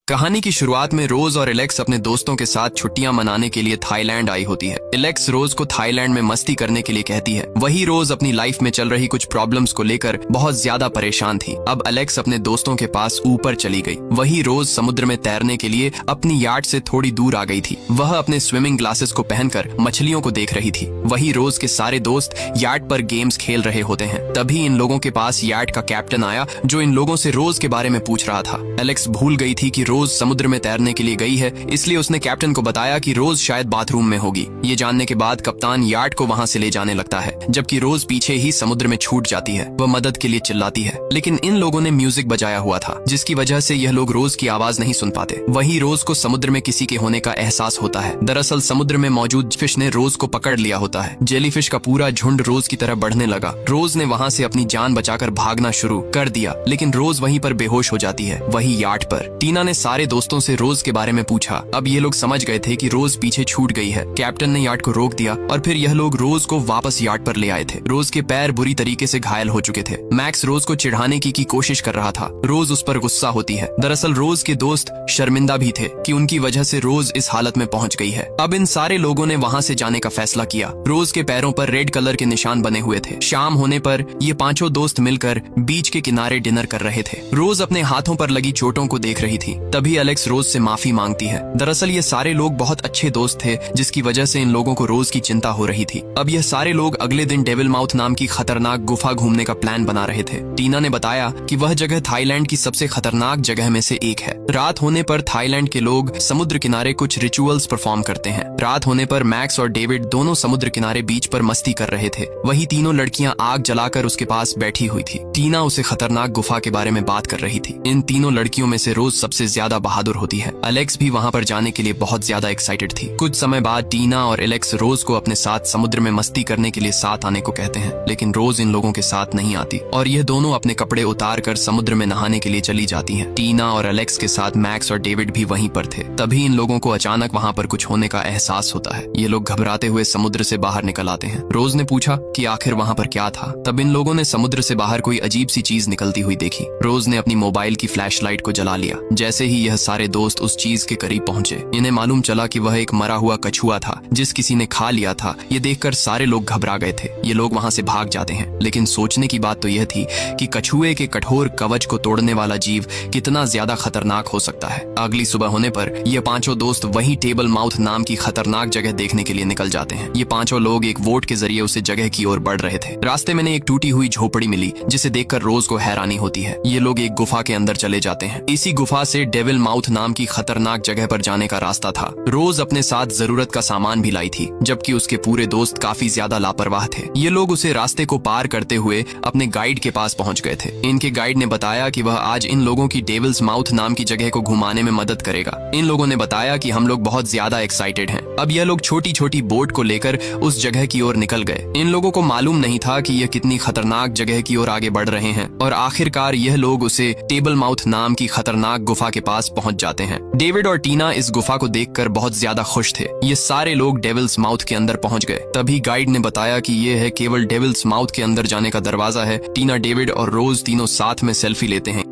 कहानी की शुरुआत में रोज और एलेक्स अपने दोस्तों के साथ छुट्टियां मनाने के लिए थाईलैंड आई होती है। एलेक्स रोज को थाईलैंड में मस्ती करने के लिए कहती है। वही रोज अपनी लाइफ में चल रही कुछ प्रॉब्लम्स को लेकर बहुत ज्यादा परेशान थी। अब एलेक्स अपने दोस्तों के पास ऊपर चली गई। वही रोज समुद्र में तैरने के लिए अपनी याट से थोड़ी दूर आ गई थी। वह अपने स्विमिंग ग्लासेस को पहनकर मछलियों को देख रही थी। वही रोज के सारे दोस्त याट पर गेम्स खेल रहे होते हैं। तभी इन लोगों के पास याट का कैप्टन आया, जो इन लोगों से रोज के बारे में पूछ रहा था। एलेक्स भूल गई थी कि रोज समुद्र में तैरने के लिए गई है, इसलिए उसने कैप्टन को बताया कि रोज शायद बाथरूम में होगी। ये जानने के बाद कप्तान याट को वहां से ले जाने लगता है, जबकि रोज पीछे ही समुद्र में छूट जाती है। वह मदद के लिए चिल्लाती है, लेकिन इन लोगों ने म्यूजिक बजाया हुआ था, जिसकी वजह से यह लोग रोज की आवाज नहीं सुन पाते। वही रोज को समुद्र में किसी के होने का एहसास होता है। दरअसल समुद्र में मौजूद फिश ने रोज को पकड़ लिया होता है। जेलीफिश का पूरा झुंड रोज की तरफ बढ़ने लगा। रोज ने वहां से अपनी जान बचाकर भागना शुरू कर दिया, लेकिन रोज वहीं पर बेहोश हो जाती है। वही याट पर टीना ने सारे दोस्तों से रोज के बारे में पूछा। अब ये लोग समझ गए थे कि रोज पीछे छूट गई है। कैप्टन ने याट को रोक दिया और फिर यह लोग रोज को वापस याट पर ले आए थे। रोज के पैर बुरी तरीके से घायल हो चुके थे। मैक्स रोज को चिढ़ाने की कोशिश कर रहा था। रोज उस पर गुस्सा होती है। दरअसल रोज के दोस्त शर्मिंदा भी थे कि उनकी वजह से रोज इस हालत में पहुंच गई है। अब इन सारे लोगों ने वहां से जाने का फैसला किया। रोज के पैरों पर रेड कलर के निशान बने हुए थे। शाम होने पर ये पांचों दोस्त मिलकर बीच के किनारे डिनर कर रहे थे। रोज अपने हाथों पर लगी चोटों को देख रही थी। तभी एलेक्स रोज से माफी मांगती है। दरअसल ये सारे लोग बहुत अच्छे दोस्त थे, जिसकी वजह से इन लोगों को रोज की चिंता हो रही थी। अब यह सारे लोग अगले दिन डेविल माउथ नाम की खतरनाक गुफा घूमने का प्लान बना रहे थे। टीना ने बताया कि वह जगह थाईलैंड की सबसे खतरनाक जगह में से एक है। रात होने पर थाईलैंड के लोग समुद्र किनारे कुछ रिचुअल्स परफॉर्म करते हैं। रात होने पर मैक्स और डेविड दोनों समुद्र किनारे बीच पर मस्ती कर रहे थे। वही तीनों लड़कियां आग जलाकर उसके पास बैठी हुई थी। टीना उसे खतरनाक गुफा के बारे में बात कर रही थी। इन तीनों लड़कियों में से रोज सबसे ज्यादा बहादुर होती है। एलेक्स भी वहां पर जाने के लिए बहुत ज्यादा एक्साइटेड थी। कुछ समय बाद टीना और एलेक्स रोज को अपने साथ समुद्र में मस्ती करने के लिए साथ आने को कहते हैं, लेकिन रोज इन लोगों के साथ नहीं आती और यह दोनों अपने कपड़े उतार कर समुद्र में नहाने के लिए चली जाती हैं। टीना और एलेक्स के साथ मैक्स और डेविड भी वहीं पर थे। तभी इन लोगों को अचानक वहां पर कुछ होने का एहसास होता है। ये लोग घबराते हुए समुद्र से बाहर निकल आते हैं। रोज ने पूछा कि आखिर वहां पर क्या था। तब इन लोगों ने समुद्र से बाहर कोई अजीब सी चीज निकलती हुई देखी। रोज ने अपनी मोबाइल की फ्लैशलाइट को जला लिया। जैसे ही यह सारे दोस्त उस चीज के करीब पहुंचे, इन्हें मालूम चला कि वह एक मरा हुआ कछुआ था, जिस किसी ने खा लिया था। ये देखकर सारे लोग घबरा गए थे। ये लोग वहां से भाग जाते हैं, लेकिन सोचने की बात तो यह थी कि कछुए के कठोर कवच को तोड़ने वाला जीव कितना ज्यादा खतरनाक हो सकता है। अगली सुबह होने पर ये पांचों दोस्त वही टेबल माउथ नाम की खतरनाक जगह देखने के लिए निकल जाते हैं। ये पांचों लोग एक वोट के जरिए उसे जगह की ओर बढ़ रहे थे। रास्ते में एक टूटी हुई झोपड़ी मिली, जिसे देखकर रोज को हैरानी होती है। ये लोग एक गुफा के अंदर चले जाते हैं। इसी गुफा से डेविल माउथ नाम की खतरनाक जगह पर जाने का रास्ता था। रोज अपने साथ जरूरत का सामान भी लाई थी, जबकि उसके पूरे दोस्त काफी ज्यादा लापरवाह थे। ये लोग उसे रास्ते को पार करते हुए अपने गाइड के पास पहुंच गए थे। इनके गाइड ने बताया कि वह आज इन लोगों की डेविल्स माउथ नाम की जगह को घुमाने में मदद करेगा। इन लोगों ने बताया कि हम लोग बहुत ज्यादा एक्साइटेड हैं। अब यह लोग छोटी छोटी बोट को लेकर उस जगह की ओर निकल गए। इन लोगों को मालूम नहीं था कि यह कितनी खतरनाक जगह की ओर आगे बढ़ रहे हैं और आखिरकार यह लोग उसे टेबल माउथ नाम की खतरनाक गुफा के पास पहुंच जाते हैं। डेविड और टीना इस गुफा को देखकर बहुत ज्यादा खुश थे। ये सारे लोग डेविल्स माउथ के अंदर पहुंच गए। तभी गाइड ने बताया कि यह है केवल डेविल्स माउथ के अंदर जाने का दरवाजा है। टीना, डेविड और रोज तीनों साथ में सेल्फी लेते हैं।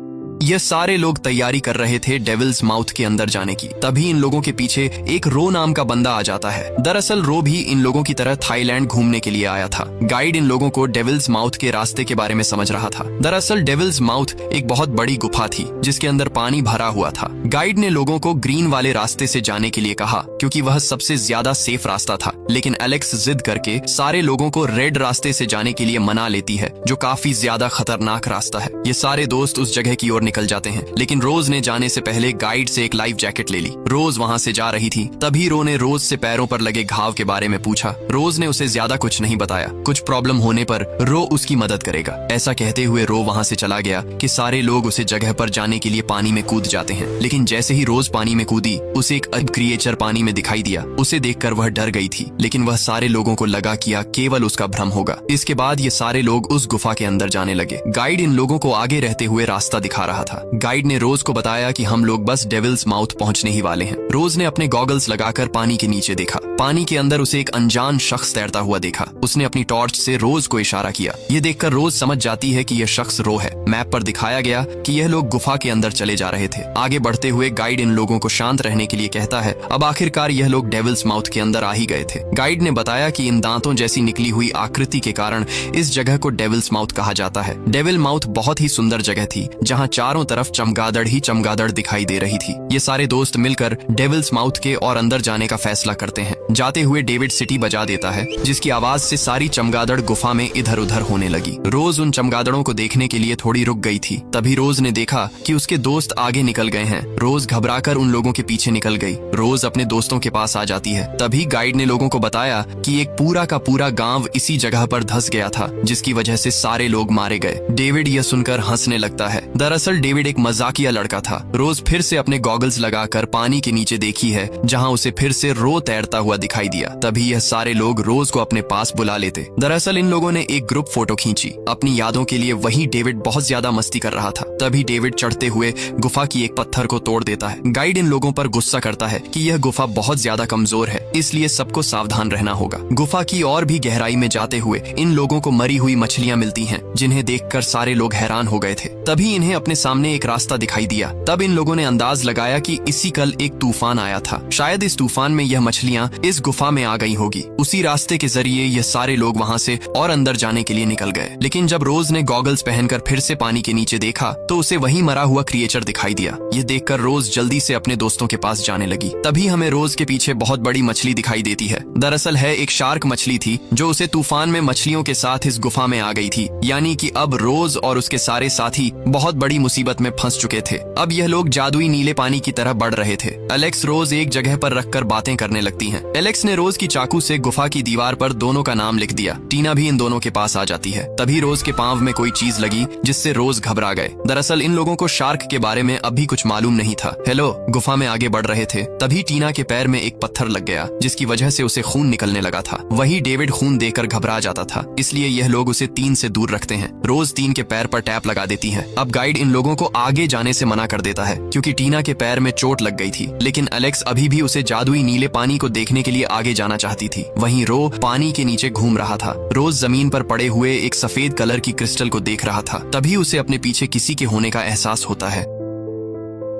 यह सारे लोग तैयारी कर रहे थे डेविल्स माउथ के अंदर जाने की। तभी इन लोगों के पीछे एक रो नाम का बंदा आ जाता है। दरअसल रो भी इन लोगों की तरह थाईलैंड घूमने के लिए आया था। गाइड इन लोगों को डेविल्स माउथ के रास्ते के बारे में समझ रहा था। दरअसल डेविल्स माउथ एक बहुत बड़ी गुफा थी, जिसके अंदर पानी भरा हुआ था। गाइड ने लोगों को ग्रीन वाले रास्ते से जाने के लिए कहा, क्योंकि वह सबसे ज्यादा सेफ रास्ता था। लेकिन एलेक्स जिद करके सारे लोगों को रेड रास्ते से जाने के लिए मना लेती है, जो काफी ज्यादा खतरनाक रास्ता है। ये सारे दोस्त उस जगह की ओर निकल जाते हैं, लेकिन रोज ने जाने से पहले गाइड से एक लाइफ जैकेट ले ली। रोज वहां से जा रही थी। तभी रो ने रोज से पैरों पर लगे घाव के बारे में पूछा। रोज ने उसे ज्यादा कुछ नहीं बताया। कुछ प्रॉब्लम होने पर रो उसकी मदद करेगा, ऐसा कहते हुए रो वहां से चला गया कि सारे लोग उसे जगह पर जाने के लिए पानी में कूद जाते हैं। लेकिन जैसे ही रोज पानी में कूदी, उसे एक अजब क्रिएचर पानी में दिखाई दिया। उसे देखकर वह डर गई थी, लेकिन वह सारे लोगों को लगा कि यह केवल उसका भ्रम होगा। इसके बाद ये सारे लोग उस गुफा के अंदर जाने लगे। गाइड इन लोगों को आगे रहते हुए रास्ता दिखा रहा था। गाइड ने रोज को बताया कि हम लोग बस डेविल्स माउथ पहुंचने ही वाले हैं। रोज ने अपने गॉगल्स लगाकर पानी के नीचे देखा। पानी के अंदर उसे एक अनजान शख्स तैरता हुआ देखा। उसने अपनी टॉर्च से रोज को इशारा किया। ये देखकर रोज समझ जाती है कि यह शख्स रो है। मैप पर दिखाया गया कि यह लोग गुफा के अंदर चले जा रहे थे। आगे बढ़ते हुए गाइड इन लोगों को शांत रहने के लिए कहता है। अब आखिरकार यह लोग डेविल्स माउथ के अंदर आ ही गए थे। गाइड ने बताया कि इन दांतों जैसी निकली हुई आकृति के कारण इस जगह को डेविल्स माउथ कहा जाता है। डेविल माउथ बहुत ही सुंदर जगह थी, जहाँ चारों तरफ चमगादड़ ही चमगादड़ दिखाई दे रही थी। ये सारे दोस्त मिलकर डेविल्स माउथ के और अंदर जाने का फैसला करते हैं। जाते हुए डेविड सिटी बजा देता है, जिसकी आवाज से सारी चमगादड़ गुफा में इधर उधर होने लगी। रोज उन चमगादड़ों को देखने के लिए थोड़ी रुक गई थी। तभी रोज ने देखा कि उसके दोस्त आगे निकल गए हैं। रोज घबराकर उन लोगों के पीछे निकल गई। रोज अपने दोस्तों के पास आ जाती है। तभी गाइड ने लोगों को बताया कि एक पूरा का पूरा गांव इसी जगह पर धंस गया था, जिसकी वजह से सारे लोग मारे गए। डेविड यह सुनकर हंसने लगता है। दरअसल डेविड एक मजाकिया लड़का था। रोज फिर से अपने गॉगल्स लगाकर पानी के नीचे देखी है, जहाँ उसे फिर से रो तैरता हुआ दिखाई दिया। तभी यह सारे लोग रोज को अपने पास बुला लेते। दरअसल इन लोगों ने एक ग्रुप फोटो खींची अपनी यादों के लिए। वहीं डेविड बहुत ज्यादा मस्ती कर रहा था। तभी डेविड चढ़ते हुए गुफा की एक पत्थर को तोड़ देता है। गाइड इन लोगों पर गुस्सा करता है कि यह गुफा बहुत ज्यादा कमजोर है, इसलिए सबको सावधान रहना होगा। गुफा की और भी गहराई में जाते हुए इन लोगों को मरी हुई मछलियां मिलती हैं, जिन्हें देखकर सारे लोग हैरान हो गए थे। तभी इन्हें अपने सामने एक रास्ता दिखाई दिया। तब इन लोगों ने अंदाज लगाया कि इसी कल एक तूफान आया था। शायद इस तूफान में यह मछलियां इस गुफा में आ गई होगी। उसी रास्ते के जरिए यह सारे लोग वहां से और अंदर जाने के लिए निकल गए। लेकिन जब रोज ने गॉगल्स पहनकर फिर से पानी के नीचे देखा तो उसे वही मरा हुआ क्रिएचर दिखाई दिया। यह देखकर रोज जल्दी से अपने दोस्तों के पास जाने लगी। तभी हमें रोज के पीछे बहुत बड़ी मछली दिखाई देती है। दरअसल है एक शार्क मछली थी, जो उसे तूफान में मछलियों के साथ इस गुफा में आ गई थी। यानी कि अब रोज और उसके सारे साथी बहुत बड़ी मुसीबत में फंस चुके थे। अब यह लोग जादुई नीले पानी की तरह बढ़ रहे थे। एलेक्स रोज एक जगह पर रखकर बातें करने लगती हैं। एलेक्स ने रोज की चाकू से गुफा की दीवार पर दोनों का नाम लिख दिया। टीना भी इन दोनों के पास आ जाती है। तभी रोज के पांव में कोई चीज लगी, जिससे रोज घबरा गए। दरअसल इन लोगों को शार्क के बारे में अभी कुछ मालूम नहीं था। हेलो, गुफा में आगे बढ़ रहे थे। तभी टीना के पैर में एक पत्थर लग गया, जिसकी वजह से उसे खून निकलने लगा था। वही डेविड खून देखकर घबरा जाता था, इसलिए यह लोग उसे तीन से दूर रखते हैं। रोज तीन के पैर पर टैप लगा देती है। अब गाइड इन लोगों को आगे जाने से मना कर देता है, क्योंकि टीना के पैर में चोट लग गई थी। लेकिन एलेक्स अभी भी उसे जादुई नीले पानी को देखने के लिए आगे जाना चाहती थी। वहीं रो पानी के नीचे घूम रहा था। रोज जमीन पर पड़े हुए एक सफेद कलर की क्रिस्टल को देख रहा था। तभी उसे अपने पीछे किसी के होने का एहसास होता है।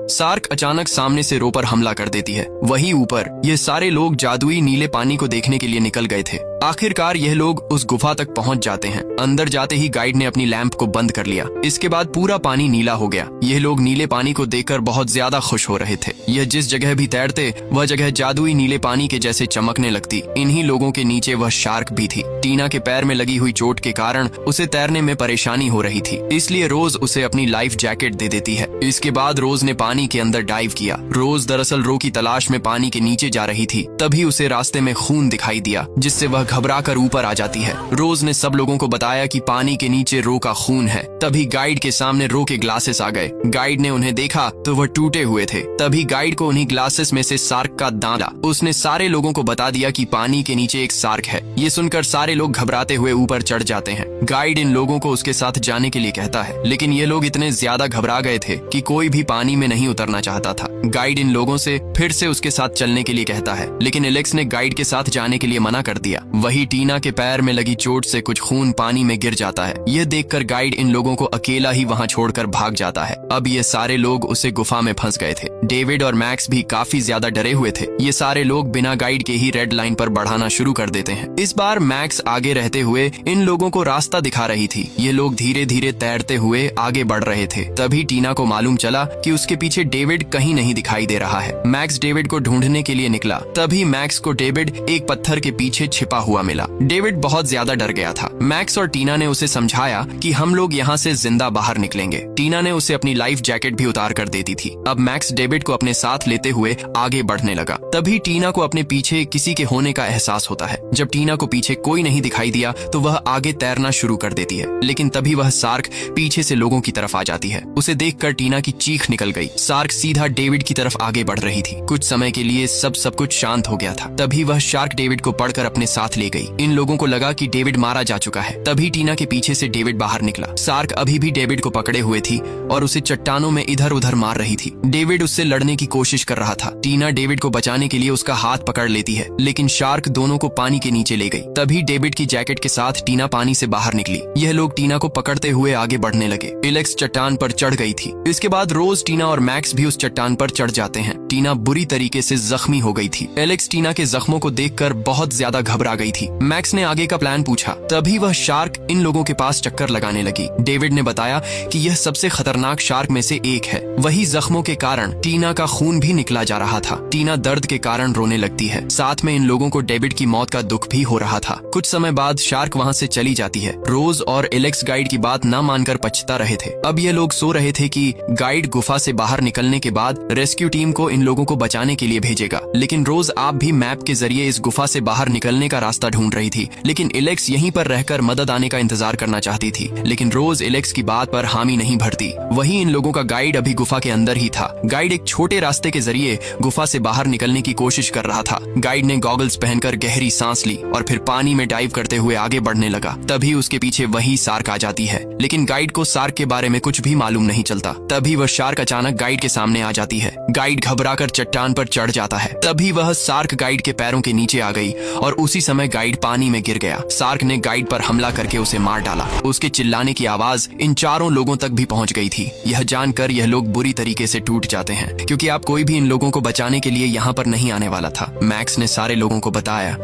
शार्क अचानक सामने से रो पर हमला कर देती है। वहीं ऊपर ये सारे लोग जादुई नीले पानी को देखने के लिए निकल गए थे। आखिरकार यह लोग उस गुफा तक पहुंच जाते हैं। अंदर जाते ही गाइड ने अपनी लैंप को बंद कर लिया। इसके बाद पूरा पानी नीला हो गया। यह लोग नीले पानी को देखकर बहुत ज्यादा खुश हो रहे थे। यह जिस जगह भी तैरते वह जगह जादुई नीले पानी के जैसे चमकने लगती। इन्हीं लोगों के नीचे वह शार्क भी थी। टीना के पैर में लगी हुई चोट के कारण उसे तैरने में परेशानी हो रही थी, इसलिए रोज उसे अपनी लाइफ जैकेट दे देती है। इसके बाद रोज ने पानी के अंदर डाइव किया। रोज दरअसल रो की तलाश में पानी के नीचे जा रही थी। तभी उसे रास्ते में खून दिखाई दिया, जिससे वह घबराकर ऊपर आ जाती है। रोज ने सब लोगों को बताया कि पानी के नीचे रो का खून है। तभी गाइड के सामने रो के ग्लासेस आ गए। गाइड ने उन्हें देखा तो वह टूटे हुए थे। तभी गाइड को उन्हीं ग्लासेस में से शार्क का दांत। उसने सारे लोगों को बता दिया कि पानी के नीचे एक शार्क है। ये सुनकर सारे लोग घबराते हुए ऊपर चढ़ जाते हैं। गाइड इन लोगों को उसके साथ जाने के लिए कहता है, लेकिन ये लोग इतने ज्यादा घबरा गए थे कि कोई भी पानी में नहीं उतरना चाहता था। गाइड इन लोगों से फिर से उसके साथ चलने के लिए कहता है, लेकिन एलेक्स ने गाइड के साथ जाने के लिए मना कर दिया। वही टीना के पैर में लगी चोट से कुछ खून पानी में गिर जाता है। यह देखकर गाइड इन लोगों को अकेला ही वहां छोड़कर भाग जाता है। अब ये सारे लोग उसे गुफा में फंस गए थे। डेविड और मैक्स भी काफी ज्यादा डरे हुए थे। ये सारे लोग बिना गाइड के ही रेड लाइन पर बढ़ाना शुरू कर देते हैं। इस बार मैक्स आगे रहते हुए इन लोगों को रास्ता दिखा रही थी। ये लोग धीरे धीरे तैरते हुए आगे बढ़ रहे थे। तभी टीना को मालूम चला कि उसके पीछे डेविड कहीं नहीं दिखाई दे रहा है। मैक्स डेविड को ढूंढने के लिए निकला। तभी मैक्स को डेविड एक पत्थर के पीछे छिपा हुआ मिला। डेविड बहुत ज्यादा डर गया था। मैक्स और टीना ने उसे समझाया कि हम लोग यहाँ से जिंदा बाहर निकलेंगे। टीना ने उसे अपनी लाइफ जैकेट भी उतार कर देती थी। अब मैक्स डेविड को अपने साथ लेते हुए आगे बढ़ने लगा। तभी टीना को अपने पीछे किसी के होने का एहसास होता है। जब टीना को पीछे कोई नहीं दिखाई दिया तो वह आगे तैरना शुरू कर देती है, लेकिन तभी वह शार्क पीछे से लोगों की तरफ आ जाती है। उसे देखकर टीना की चीख निकल गई। शार्क सीधा डेविड की तरफ आगे बढ़ रही थी। कुछ समय के लिए सब कुछ शांत हो गया था। तभी वह शार्क डेविड को पकड़कर अपने साथ ले गई। इन लोगों को लगा कि डेविड मारा जा चुका है। तभी टीना के पीछे से डेविड बाहर निकला। शार्क अभी भी डेविड को पकड़े हुए थी और उसे चट्टानों में इधर उधर मार रही थी। डेविड उससे लड़ने की कोशिश कर रहा था। टीना डेविड को बचाने के लिए उसका हाथ पकड़ लेती है, लेकिन शार्क दोनों को पानी के नीचे ले गई। तभी डेविड की जैकेट के साथ टीना पानी से बाहर निकली। यह लोग टीना को पकड़ते हुए आगे बढ़ने लगे। एलेक्स चट्टान पर चढ़ गई थी। इसके बाद रोज, टीना और मैक्स भी उस चट्टान पर चढ़ जाते हैं। टीना बुरी तरीके से जख्मी हो गई थी। एलेक्स टीना के जख्मों को देखकर बहुत ज्यादा घबरा गई थी। मैक्स ने आगे का प्लान पूछा। तभी वह शार्क इन लोगों के पास चक्कर लगाने लगी। डेविड ने बताया कि यह सबसे खतरनाक शार्क में से एक है। वही जख्मों के कारण टीना का खून भी निकला जा रहा था। टीना दर्द के कारण रोने लगती है। साथ में इन लोगों को डेविड की मौत का दुख भी हो रहा था। कुछ समय बाद शार्क वहाँ से चली जाती है। रोज और एलेक्स गाइड की बात न मानकर पछता रहे थे। अब ये लोग सो रहे थे कि गाइड गुफा से बाहर निकलने के बाद रेस्क्यू टीम को इन लोगों को बचाने के लिए भेजेगा। लेकिन रोज आप भी मैप के जरिए इस गुफा से बाहर निकलने का रास्ता ढूंढ रही थी। लेकिन एलेक्स यहीं पर रहकर मदद आने का इंतजार करना चाहती थी। लेकिन रोज एलेक्स की बात पर हामी नहीं भरती। वही इन लोगों का गाइड अभी गुफा के अंदर ही था। गाइड एक छोटे रास्ते के जरिए गुफा से बाहर निकलने की कोशिश कर रहा था। गाइड ने गॉगल्स पहनकर गहरी सांस ली और फिर पानी में डाइव करते हुए आगे बढ़ने लगा। तभी उसके पीछे वही शार्क आ जाती है। लेकिन गाइड को शार्क के बारे में कुछ भी मालूम नहीं चलता। तभी वह शार्क अचानक गाइड के सामने आ जाती है। गाइड घबराकर चट्टान पर चढ़ जाता है। तभी वह शार्क गाइड के पैरों के नीचे आ गई और उसी समय गाइड पानी में गिर गया। शार्क ने गाइड पर हमला करके उसे मार डाला। उसके चिल्लाने की आवाज इन चारों लोगों तक भी पहुंच गई थी। यह जानकर यह लोग बुरी तरीके से टूट जाते हैं, क्योंकि आप कोई भी इन लोगों को बचाने के लिए यहाँ पर नहीं आने वाला था। मैक्स ने सारे लोगों को बताया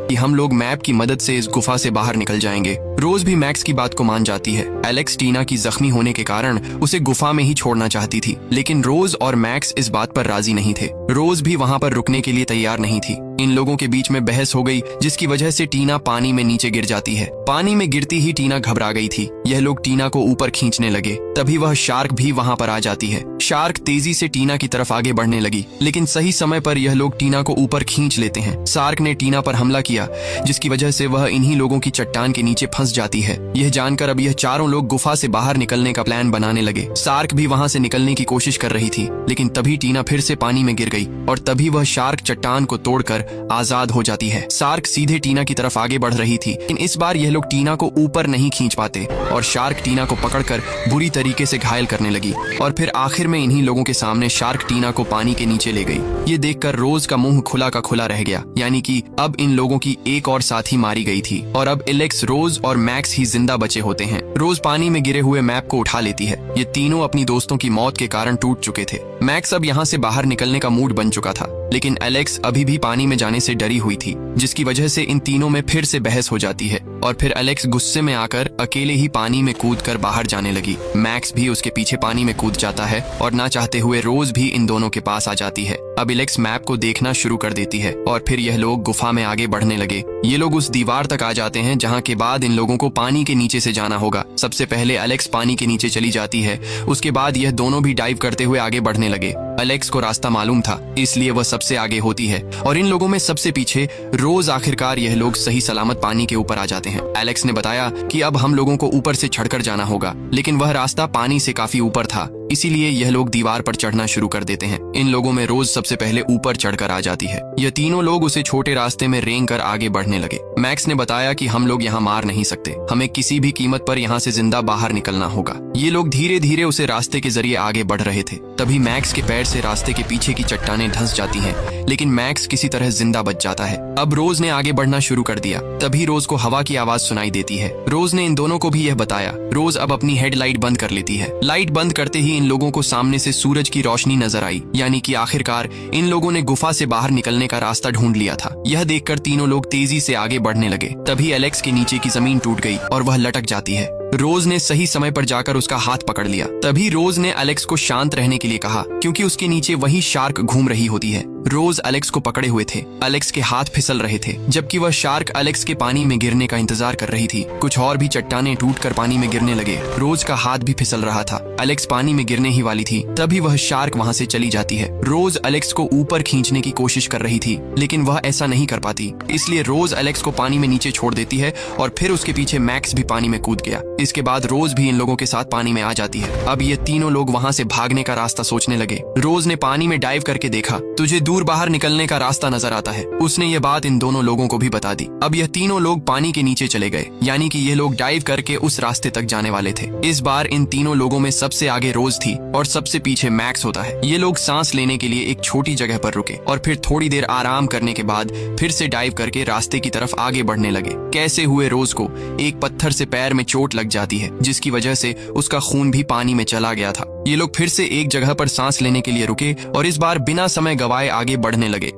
कि हम लोग मैप की मदद से इस गुफा से बाहर निकल जाएंगे। रोज भी मैक्स की बात को मान जाती है। एलेक्स टीना की जख्मी होने के कारण उसे गुफा में ही छोड़ना चाहती थी, लेकिन रोज और मैक्स इस बात पर राजी नहीं थे। रोज भी वहाँ पर रुकने के लिए तैयार नहीं थी। इन लोगों के बीच में बहस हो गई, जिसकी वजह से टीना पानी में नीचे गिर जाती है। पानी में गिरती ही टीना घबरा गई थी। यह लोग टीना को ऊपर खींचने लगे। तभी वह शार्क भी वहाँ पर आ जाती है। शार्क तेजी से टीना की तरफ आगे बढ़ने लगी, लेकिन सही समय पर यह लोग टीना को ऊपर खींच लेते हैं। शार्क ने टीना पर हमला किया, जिसकी वजह से वह इन्हीं लोगों की चट्टान के नीचे फंस जाती है। यह जानकर अब यह चारों लोग गुफा से बाहर निकलने का प्लान बनाने लगे। शार्क भी वहाँ से निकलने की कोशिश कर रही थी, लेकिन तभी टीना फिर से पानी में गिर गई और तभी वह शार्क चट्टान को तोड़कर आजाद हो जाती है। शार्क सीधे टीना की तरफ आगे बढ़ रही थी, लेकिन इस बार यह लोग टीना को ऊपर नहीं खींच पाते और शार्क टीना को पकड़कर बुरी तरीके से घायल करने लगी। और फिर आखिर में इन्हीं लोगों के सामने शार्क टीना को पानी के नीचे ले गई। ये देखकर रोज का मुंह खुला का खुला रह गया, यानी कि अब इन लोगों की एक और साथी मारी गई थी और अब एलेक्स, रोज और मैक्स ही जिंदा बचे होते हैं। रोज पानी में गिरे हुए मैप को उठा लेती है। ये तीनों अपनी दोस्तों की मौत के कारण टूट चुके थे। मैक्स अब यहाँ से बाहर निकलने का मूड बन चुका था, लेकिन एलेक्स अभी भी पानी में जाने से डरी हुई थी, जिसकी वजह से इन तीनों में फिर से बहस हो जाती है और फिर एलेक्स गुस्से में आकर अकेले ही पानी में कूदकर बाहर जाने लगी। मैक्स भी उसके पीछे पानी में कूद जाता है और ना चाहते हुए रोज भी इन दोनों के पास आ जाती है। अब एलेक्स मैप को देखना शुरू कर देती है और फिर यह लोग गुफा में आगे बढ़ने लगे। ये लोग उस दीवार तक आ जाते हैं जहाँ के बाद इन लोगों को पानी के नीचे से जाना होगा। सबसे पहले एलेक्स पानी के नीचे चली जाती है, उसके बाद यह दोनों भी डाइव करते हुए आगे बढ़ने लगे। एलेक्स को रास्ता मालूम था, इसलिए वह सबसे आगे होती है और इन लोगों में सबसे पीछे रोज। आखिरकार यह लोग सही सलामत पानी के ऊपर आ जाते हैं। एलेक्स ने बताया कि अब हम लोगों को ऊपर से चढ़कर जाना होगा, लेकिन वह रास्ता पानी से काफी ऊपर था, इसीलिए यह लोग दीवार पर चढ़ना शुरू कर देते हैं। इन लोगों में रोज सबसे पहले ऊपर चढ़कर आ जाती है। यह तीनों लोग उसे छोटे रास्ते में रेंग कर आगे बढ़ने लगे। मैक्स ने बताया कि हम लोग यहाँ मार नहीं सकते, हमें किसी भी कीमत पर यहाँ से जिंदा बाहर निकलना होगा। ये लोग धीरे धीरे उसे रास्ते के जरिए आगे बढ़ रहे थे। तभी मैक्स के पैर से रास्ते के पीछे की चट्टानें धंस जाती हैं, लेकिन मैक्स किसी तरह जिंदा बच जाता है। अब रोज ने आगे बढ़ना शुरू कर दिया। तभी रोज को हवा की आवाज सुनाई देती है। रोज ने इन दोनों को भी यह बताया। रोज अब अपनी हेडलाइट बंद कर लेती है। लाइट बंद करते ही इन लोगों को सामने से सूरज की रोशनी नजर आई, यानी कि आखिरकार इन लोगों ने गुफा से बाहर निकलने का रास्ता ढूंढ लिया था। यह देखकर तीनों लोग तेजी से आगे बढ़ने लगे। तभी एलेक्स के नीचे की जमीन टूट गई और वह लटक जाती है। रोज ने सही समय पर जाकर उसका हाथ पकड़ लिया। तभी रोज ने एलेक्स को शांत रहने के लिए कहा, क्योंकि उसके नीचे वही शार्क घूम रही होती है। रोज एलेक्स को पकड़े हुए थे। एलेक्स के हाथ फिसल रहे थे जबकि वह शार्क एलेक्स के पानी में गिरने का इंतजार कर रही थी। कुछ और भी चट्टानें टूटकर पानी में गिरने लगे। रोज का हाथ भी फिसल रहा था। एलेक्स पानी में गिरने ही वाली थी तभी वह शार्क वहां से चली जाती है। रोज एलेक्स को ऊपर खींचने की कोशिश कर रही थी लेकिन वह ऐसा नहीं कर पाती, इसलिए रोज एलेक्स को पानी में नीचे छोड़ देती है और फिर उसके पीछे मैक्स भी पानी में कूद गया। इसके बाद रोज भी इन लोगों के साथ पानी में आ जाती है। अब ये तीनों लोग वहां से भागने का रास्ता सोचने लगे। रोज ने पानी में डाइव करके देखा, तुझे दूर बाहर निकलने का रास्ता नजर आता है। उसने ये बात इन दोनों लोगों को भी बता दी। अब यह तीनों लोग पानी के नीचे चले गए, यानी कि ये लोग डाइव करके उस रास्ते तक जाने वाले थे। इस बार इन तीनों लोगों में सबसे आगे रोज थी और सबसे पीछे मैक्स होता है। ये लोग सांस लेने के लिए एक छोटी जगह पर रुके और फिर थोड़ी देर आराम करने के बाद फिर से डाइव करके रास्ते की तरफ आगे बढ़ने लगे। कैसे हुए रोज को एक पत्थर से पैर में चोट लग जाती है जिसकी वजह से उसका खून भी पानी में चला गया था। ये लोग फिर से एक जगह पर सांस लेने के लिए रुके और इस बार बिना समय गवाए आगे बढ़ने लगे।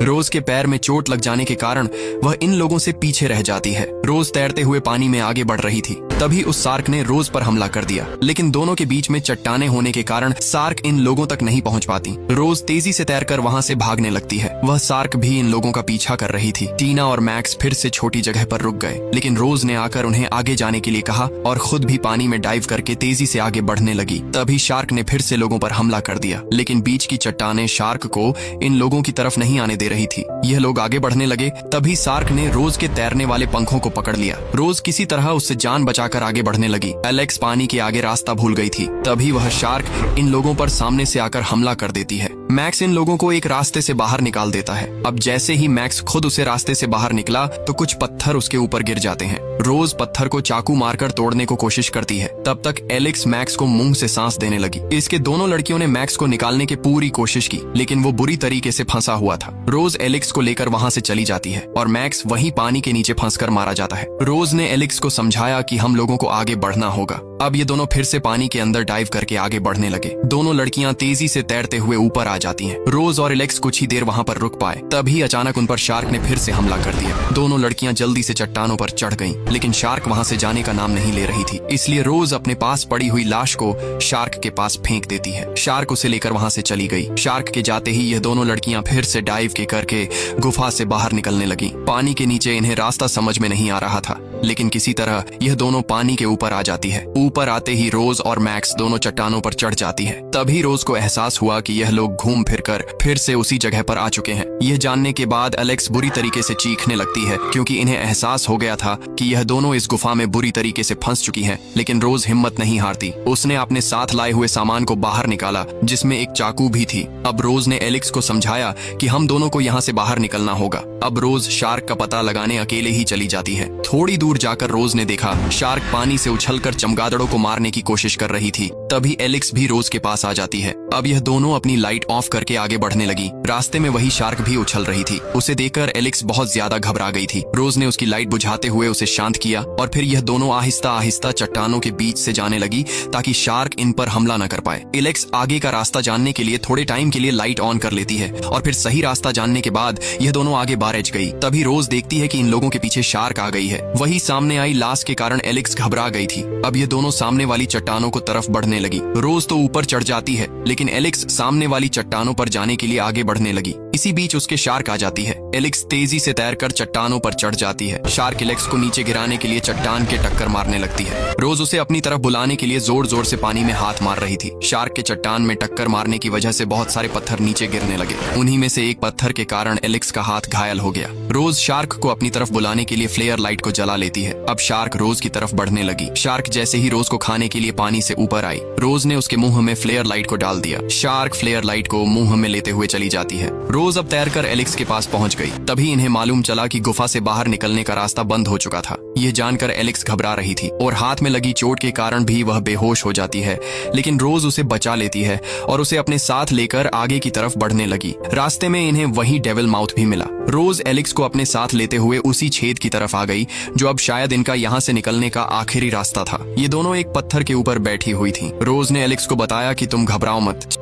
रोज के पैर में चोट लग जाने के कारण वह इन लोगों से पीछे रह जाती है। रोज तैरते हुए पानी में आगे बढ़ रही थी तभी उस शार्क ने रोज पर हमला कर दिया, लेकिन दोनों के बीच में चट्टाने होने के कारण शार्क इन लोगों तक नहीं पहुंच पाती। रोज तेजी से तैरकर वहां से भागने लगती है। वह शार्क भी इन लोगों का पीछा कर रही थी। टीना और मैक्स फिर से छोटी जगह पर रुक गए, लेकिन रोज ने आकर उन्हें आगे जाने के लिए कहा और खुद भी पानी में डाइव करके तेजी से आगे बढ़ने लगी। तभी शार्क ने फिर से लोगों पर हमला कर दिया, लेकिन बीच की चट्टाने शार्क को इन लोगों की तरफ नहीं आने दे रही थी। यह लोग आगे बढ़ने लगे तभी शार्क ने रोज के तैरने वाले पंखों को पकड़ लिया। रोज किसी तरह उससे जान बचाकर आगे बढ़ने लगी। एलेक्स पानी के आगे रास्ता भूल गई थी तभी वह शार्क इन लोगों पर सामने से आकर हमला कर देती है। मैक्स इन लोगों को एक रास्ते से बाहर निकाल देता है। अब जैसे ही मैक्स खुद उसे रास्ते से बाहर निकला तो कुछ पत्थर उसके ऊपर गिर जाते हैं। रोज पत्थर को चाकू मारकर तोड़ने को कोशिश करती है। तब तक एलेक्स मैक्स को मुंह से सांस देने लगी। इसके दोनों लड़कियों ने मैक्स को निकालने की पूरी कोशिश की लेकिन वो बुरी तरीके से फंसा हुआ था। रोज एलेक्स को लेकर वहां से चली जाती है और मैक्स वहीं पानी के नीचे फंसकर मारा जाता है। रोज ने एलेक्स को समझाया कि हम लोगों को आगे बढ़ना होगा। अब ये दोनों फिर से पानी के अंदर डाइव करके आगे बढ़ने लगे। दोनों लड़कियां तेजी से तैरते हुए ऊपर आ जाती हैं। रोज और एलेक्स कुछ ही देर वहां पर रुक पाए तभी अचानक उन पर शार्क ने फिर से हमला कर दिया। दोनों लड़कियां जल्दी से चट्टानों पर चढ़ गईं, लेकिन शार्क वहां से जाने का नाम नहीं ले रही थी। इसलिए रोज अपने पास पड़ी हुई लाश को शार्क के पास फेंक देती है। शार्क उसे लेकर वहां से चली गई। शार्क के जाते ही यह दोनों लड़कियां फिर से डाइव के करके गुफा से बाहर निकलने लगी। पानी के नीचे इन्हें रास्ता समझ में नहीं आ रहा था, लेकिन किसी तरह यह दोनों पानी के ऊपर आ जाती है। ऊपर आते ही रोज और मैक्स दोनों चट्टानों पर चढ़ जाती है। तभी रोज को एहसास हुआ कि यह लोग घूम फिरकर फिर से उसी जगह पर आ चुके हैं। यह जानने के बाद एलेक्स बुरी तरीके से चीखने लगती है क्योंकि इन्हें एहसास हो गया था कि यह दोनों इस गुफा में बुरी तरीके से फंस चुकी हैं। लेकिन रोज हिम्मत नहीं हारती। उसने अपने साथ लाए हुए सामान को बाहर निकाला जिसमें एक चाकू भी थी। अब रोज ने एलेक्स को समझाया कि हम दोनों को यहाँ से बाहर निकलना होगा। अब रोज शार्क का पता लगाने अकेले ही चली जाती है। थोड़ी दूर जाकर रोज ने देखा शार्क पानी से उछलकर चमगादड़ों को मारने की कोशिश कर रही थी। तभी एलेक्स भी रोज के पास आ जाती है। अब यह दोनों अपनी लाइट ऑफ करके आगे बढ़ने लगी। रास्ते में वही शार्क भी उछल रही थी। उसे देखकर एलेक्स बहुत ज्यादा घबरा गई थी। रोज ने उसकी लाइट बुझाते हुए उसे शांत किया और फिर यह दोनों आहिस्ता आहिस्ता चट्टानों के बीच से जाने लगी ताकि शार्क इन पर हमला न कर पाए। एलेक्स आगे का रास्ता जानने के लिए थोड़े टाइम के लिए लाइट ऑन कर लेती है और फिर सही रास्ता जानने के बाद यह दोनों आगे बारज गई। तभी रोज देखती है कि इन लोगों के पीछे शार्क आ गई है। वही सामने आई लाश के कारण एलेक्स घबरा गई थी। अब ये दोनों सामने वाली चट्टानों को तरफ बढ़ने लगी। रोज तो ऊपर चढ़ जाती है लेकिन एलेक्स सामने वाली चट्टानों पर जाने के लिए आगे बढ़ने लगी। इसी बीच उसके शार्क आ जाती है। एलेक्स तेजी से तैरकर चट्टानों पर चढ़ जाती है। शार्क एलेक्स को नीचे गिराने के लिए चट्टान के टक्कर मारने लगती है। रोज उसे अपनी तरफ बुलाने के लिए जोर जोर से पानी में हाथ मार रही थी। शार्क के चट्टान में टक्कर मारने की वजह से बहुत सारे पत्थर नीचे गिरने लगे। उन्हीं में से एक पत्थर के कारण एलेक्स का हाथ घायल हो गया। रोज शार्क को अपनी तरफ बुलाने के लिए फ्लेयर लाइट को जला लेती है। अब शार्क रोज की तरफ बढ़ने लगी। शार्क जैसे ही रोज को खाने के लिए पानी से ऊपर आई, रोज ने उसके मुंह में फ्लेयर लाइट को डाल दिया। शार्क फ्लेयर लाइट को मुंह में लेते हुए चली जाती है। रोज अब तैरकर एलेक्स के पास पहुंच गई। तभी इन्हें मालूम चला कि गुफा से बाहर निकलने का रास्ता बंद हो चुका था। यह जानकर एलेक्स घबरा रही थी और हाथ में लगी चोट के कारण भी वह बेहोश हो जाती है, लेकिन रोज उसे बचा लेती है और उसे अपने साथ लेकर आगे की तरफ बढ़ने लगी। रास्ते में इन्हें वही डेविल माउथ भी मिला। रोज एलेक्स को अपने साथ लेते हुए उसी छेद की तरफ आ गई जो अब शायद इनका यहाँ से निकलने का आखिरी रास्ता था। ये दोनों एक पत्थर के ऊपर बैठी हुई थी। रोज ने एलेक्स को बताया कि तुम घबराओ मत,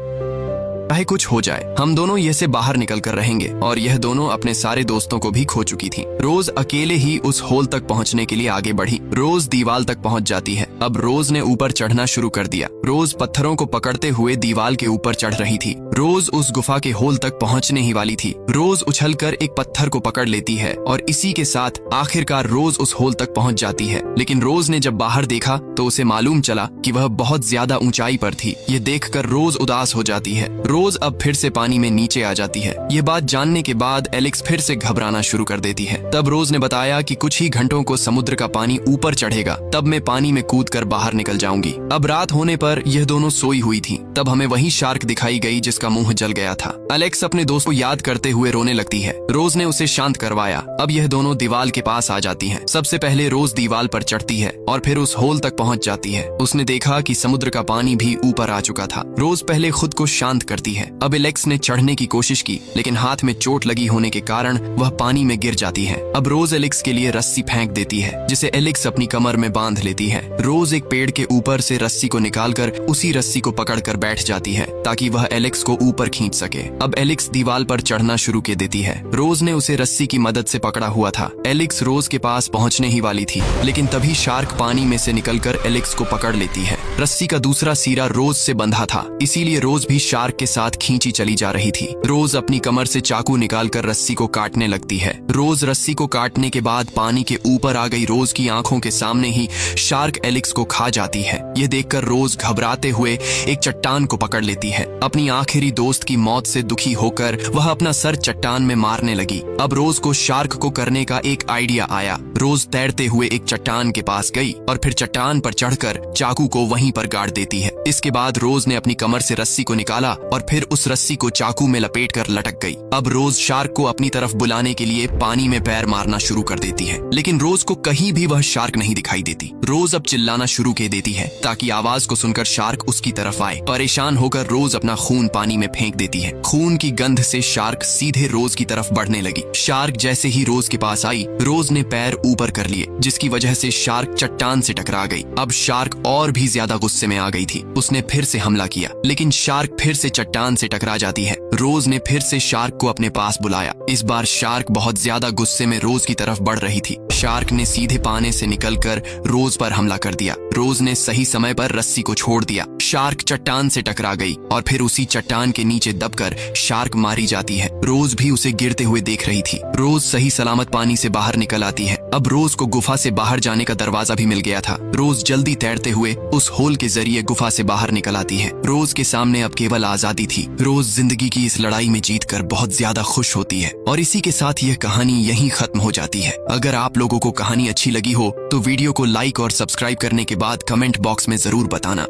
चाहे कुछ हो जाए हम दोनों यह से बाहर निकल कर रहेंगे। और यह दोनों अपने सारे दोस्तों को भी खो चुकी थी। रोज अकेले ही उस होल तक पहुंचने के लिए आगे बढ़ी। रोज दीवार तक पहुंच जाती है। अब रोज ने ऊपर चढ़ना शुरू कर दिया। रोज पत्थरों को पकड़ते हुए दीवार के ऊपर चढ़ रही थी। रोज उस गुफा के होल तक पहुंचने ही वाली थी। रोज उछलकर एक पत्थर को पकड़ लेती है और इसी के साथ आखिरकार रोज उस होल तक पहुंच जाती है। लेकिन रोज ने जब बाहर देखा तो उसे मालूम चला कि वह बहुत ज्यादा ऊंचाई पर थी। ये देखकर रोज उदास हो जाती है। रोज अब फिर से पानी में नीचे आ जाती है। ये बात जानने के बाद एलेक्स फिर से घबराना शुरू कर देती है। तब रोज ने बताया कि कुछ ही घंटों को समुद्र का पानी ऊपर चढ़ेगा, तब मैं पानी में कूदकर बाहर निकल जाऊंगी। अब रात होने पर यह दोनों सोई हुई थी। तब हमें वही शार्क दिखाई गई जिसका मुंह जल गया था। एलेक्स अपने दोस्त को याद करते हुए रोने लगती है। रोज ने उसे शांत करवाया। अब यह दोनों दीवार के पास आ जाती हैं। सबसे पहले रोज दीवार पर चढ़ती है और फिर उस होल तक पहुंच जाती है। उसने देखा कि समुद्र का पानी भी ऊपर आ चुका था। रोज पहले खुद को शांत करती है। अब एलेक्स ने चढ़ने की कोशिश की, लेकिन हाथ में चोट लगी होने के कारण वह पानी में गिर जाती है। अब रोज एलेक्स के लिए रस्सी फेंक देती है, जिसे एलेक्स अपनी कमर में बांध लेती है। रोज एक पेड़ के ऊपर से रस्सी को निकालकर उसी रस्सी को पकड़कर बैठ जाती है ताकि वह एलेक्स को ऊपर खींच सके। अब एलेक्स दीवार पर चढ़ना शुरू कर देती है। रोज ने उसे रस्सी की मदद से पकड़ा हुआ था। एलेक्स रोज के पास पहुंचने ही वाली थी, लेकिन तभी शार्क पानी में से निकलकर एलेक्स को पकड़ लेती है। रस्सी का दूसरा सिरा रोज से बंधा था, इसीलिए रोज भी शार्क के साथ खींची चली जा रही थी। रोज अपनी कमर से चाकू निकालकर रस्सी को काटने लगती है। रोज रस्सी को काटने के बाद पानी के ऊपर आ गई रोज की आंखों के सामने ही शार्क एलेक्स को खा जाती है। ये देखकर रोज घबराते हुए एक चट्टान को पकड़ लेती है। अपनी आखिरी दोस्त की मौत से दुखी होकर वह अपना सर चट्टान में मारने लगी। अब रोज को शार्क को करने का एक आइडिया आया। रोज तैरते हुए एक चट्टान के पास गई और फिर चट्टान पर चढ़कर चाकू को वहीं पर गाड़ देती है। इसके बाद रोज ने अपनी कमर से रस्सी को निकाला और फिर उस रस्सी को चाकू में लपेटकर लटक गई। अब रोज शार्क को अपनी तरफ बुलाने के लिए पानी में पैर मारना शुरू कर देती है, लेकिन रोज को कहीं भी वह शार्क नहीं दिखाई देती। रोज अब चिल्लाना शुरू कर देती है ताकि आवाज को सुनकर शार्क उसकी तरफ आए। परेशान होकर रोज अपना खून पानी में फेंक देती है। खून की गंध से शार्क सीधे रोज की तरफ बढ़ने लगी। शार्क जैसे ही रोज के पास आई, रोज ने पैर ऊपर कर लिए, जिसकी वजह से शार्क चट्टान से टकरा गई। अब शार्क और भी ज्यादा गुस्से में आ गई थी। उसने फिर से हमला किया, लेकिन शार्क फिर से चट्टान से टकरा जाती है। रोज ने फिर से शार्क को अपने पास बुलाया। इस बार शार्क बहुत ज्यादा गुस्से में रोज की तरफ बढ़ रही थी। शार्क ने सीधे पानी से निकलकर रोज पर हमला कर दिया। रोज ने सही समय पर रस्सी को छोड़ दिया। शार्क चट्टान से टकरा गई और फिर उसी चट्टान के नीचे दबकर शार्क मारी जाती है। रोज भी उसे गिरते हुए देख रही थी। रोज सही सलामत पानी से बाहर निकल आती है। अब रोज को गुफा से बाहर जाने का दरवाजा भी मिल गया था। रोज जल्दी तैरते हुए उस होल के जरिए गुफा से बाहर निकल आती है। रोज के सामने अब केवल आजादी थी। रोज जिंदगी की इस लड़ाई में जीतकर बहुत ज्यादा खुश होती है। और इसी के साथ यह कहानी यहीं खत्म हो जाती है। अगर आप लोगों को कहानी अच्छी लगी हो तो वीडियो को लाइक और सब्सक्राइब करने के बाद कमेंट बॉक्स में जरूर बताना।